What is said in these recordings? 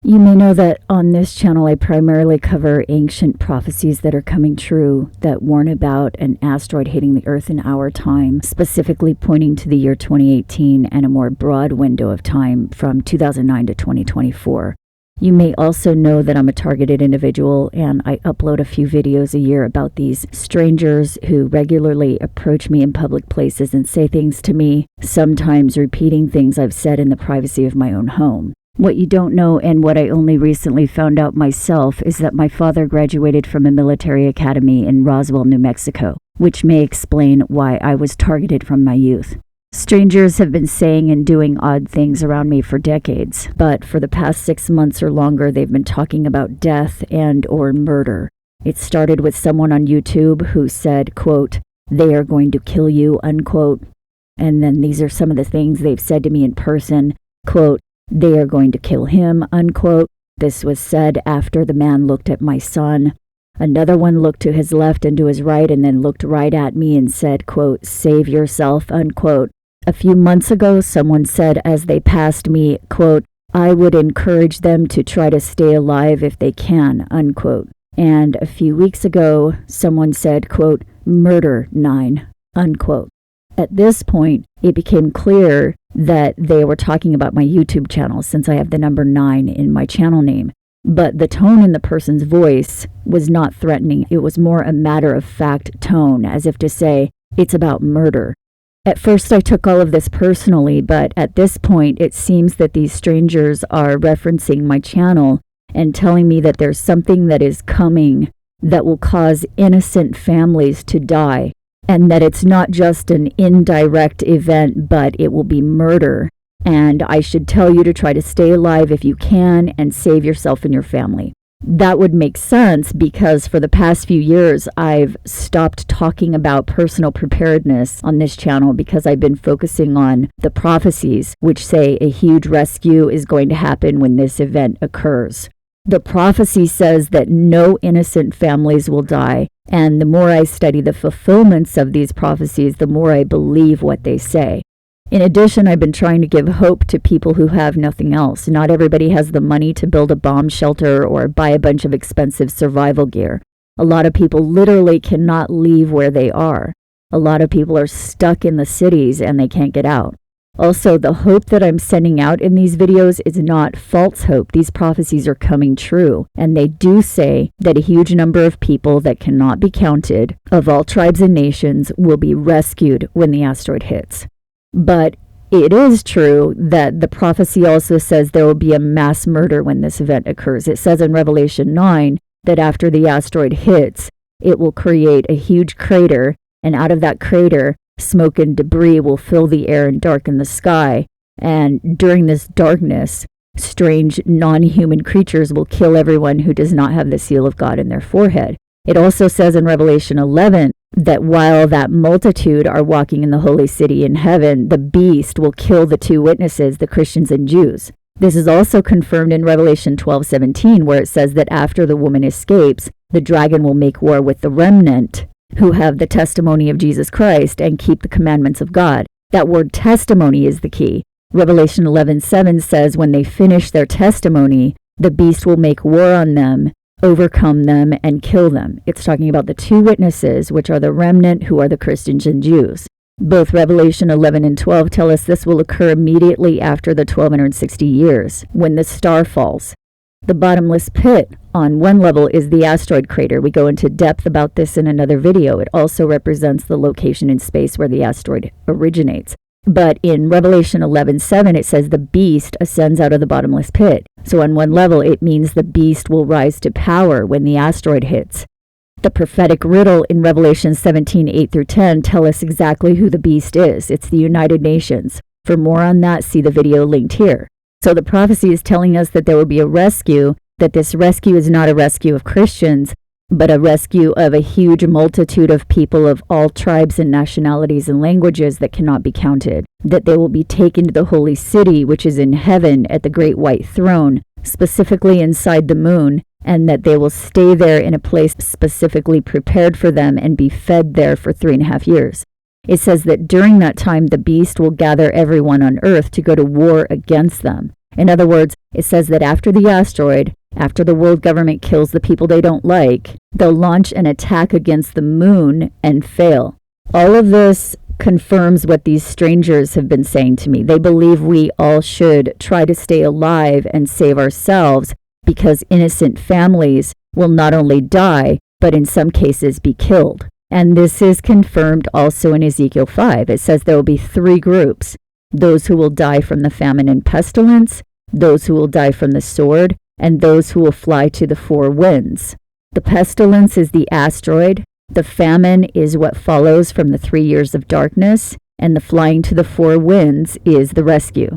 You may know that on this channel I primarily cover ancient prophecies that are coming true that warn about an asteroid hitting the Earth in our time, specifically pointing to the year 2018 and a more broad window of time from 2009 to 2024. You may also know that I'm a targeted individual and I upload a few videos a year about these strangers who regularly approach me in public places and say things to me, sometimes repeating things I've said in the privacy of my own home. What you don't know, and what I only recently found out myself, is that my father graduated from a military academy in Roswell, New Mexico, which may explain why I was targeted from my youth. Strangers have been saying and doing odd things around me for decades, but for the past 6 months or longer, they've been talking about death and or murder. It started with someone on YouTube who said, quote, "They are going to kill you," unquote. And then these are some of the things they've said to me in person, quote, "They are going to kill him," unquote. This was said after the man looked at my son. Another one looked to his left and to his right and then looked right at me and said, quote, "Save yourself," unquote. A few months ago, someone said as they passed me, quote, "I would encourage them to try to stay alive if they can," unquote. And a few weeks ago, someone said, quote, "Murder 9," unquote. At this point, it became clear that they were talking about my YouTube channel since I have the number 9 in my channel name. But the tone in the person's voice was not threatening. It was more a matter-of-fact tone, as if to say, it's about murder. At first, I took all of this personally, but at this point, it seems that these strangers are referencing my channel and telling me that there's something that is coming that will cause innocent families to die. And that it's not just an indirect event, but it will be murder. And I should tell you to try to stay alive if you can and save yourself and your family. That would make sense because for the past few years, I've stopped talking about personal preparedness on this channel because I've been focusing on the prophecies, which say a huge rescue is going to happen when this event occurs. The prophecy says that no innocent families will die, and the more I study the fulfillments of these prophecies, the more I believe what they say. In addition, I've been trying to give hope to people who have nothing else. Not everybody has the money to build a bomb shelter or buy a bunch of expensive survival gear. A lot of people literally cannot leave where they are. A lot of people are stuck in the cities and they can't get out. Also, the hope that I'm sending out in these videos is not false hope. These prophecies are coming true, and they do say that a huge number of people that cannot be counted, of all tribes and nations, will be rescued when the asteroid hits. But it is true that the prophecy also says there will be a mass murder when this event occurs. It says in Revelation 9 that after the asteroid hits, it will create a huge crater, and out of that crater, smoke and debris will fill the air and darken the sky, and during this darkness, strange non-human creatures will kill everyone who does not have the seal of God in their forehead. It also says in Revelation 11 that while that multitude are walking in the holy city in heaven, the beast will kill the 2 witnesses, the Christians and Jews. This is also confirmed in Revelation 12:17, where it says that after the woman escapes, the dragon will make war with the remnant, who have the testimony of Jesus Christ and keep the commandments of God. That word testimony is the key. Revelation 11:7 says when they finish their testimony, the beast will make war on them, overcome them, and kill them. It's talking about the 2 witnesses, which are the remnant, who are the Christians and Jews. Both Revelation 11 and 12 tell us this will occur immediately after the 1260 years, when the star falls. The bottomless pit, on one level, is the asteroid crater. We go into depth about this in another video. It also represents the location in space where the asteroid originates. But in Revelation 11:7, it says the beast ascends out of the bottomless pit. So on one level, it means the beast will rise to power when the asteroid hits. The prophetic riddle in Revelation 17:8-10 tell us exactly who the beast is. It's the United Nations. For more on that, see the video linked here. So the prophecy is telling us that there will be a rescue, that this rescue is not a rescue of Christians, but a rescue of a huge multitude of people of all tribes and nationalities and languages that cannot be counted, that they will be taken to the holy city, which is in heaven at the great white throne, specifically inside the moon, and that they will stay there in a place specifically prepared for them and be fed there for 3.5 years. It says that during that time, the beast will gather everyone on Earth to go to war against them. In other words, it says that after the asteroid, after the world government kills the people they don't like, they'll launch an attack against the moon and fail. All of this confirms what these strangers have been saying to me. They believe we all should try to stay alive and save ourselves because innocent families will not only die, but in some cases be killed. And this is confirmed also in Ezekiel 5. It says there will be 3 groups: those who will die from the famine and pestilence, those who will die from the sword, and those who will fly to the 4 winds. The pestilence is the asteroid, the famine is what follows from the 3 years of darkness, and the flying to the 4 winds is the rescue.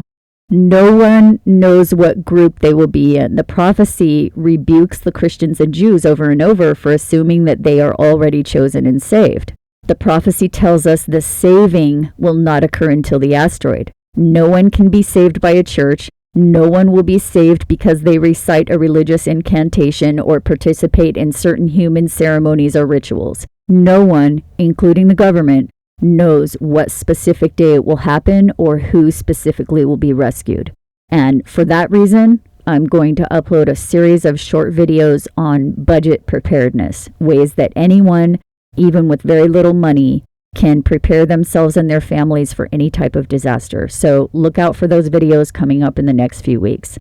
No one knows what group they will be in. The prophecy rebukes the Christians and Jews over and over for assuming that they are already chosen and saved. The prophecy tells us the saving will not occur until the asteroid. No one can be saved by a church. No one will be saved because they recite a religious incantation or participate in certain human ceremonies or rituals. No one, including the government, knows what specific day it will happen or who specifically will be rescued. And for that reason, I'm going to upload a series of short videos on budget preparedness, ways that anyone, even with very little money, can prepare themselves and their families for any type of disaster. So look out for those videos coming up in the next few weeks.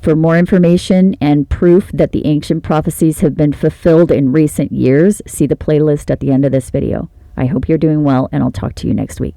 For more information and proof that the ancient prophecies have been fulfilled in recent years, see the playlist at the end of this video. I hope you're doing well, and I'll talk to you next week.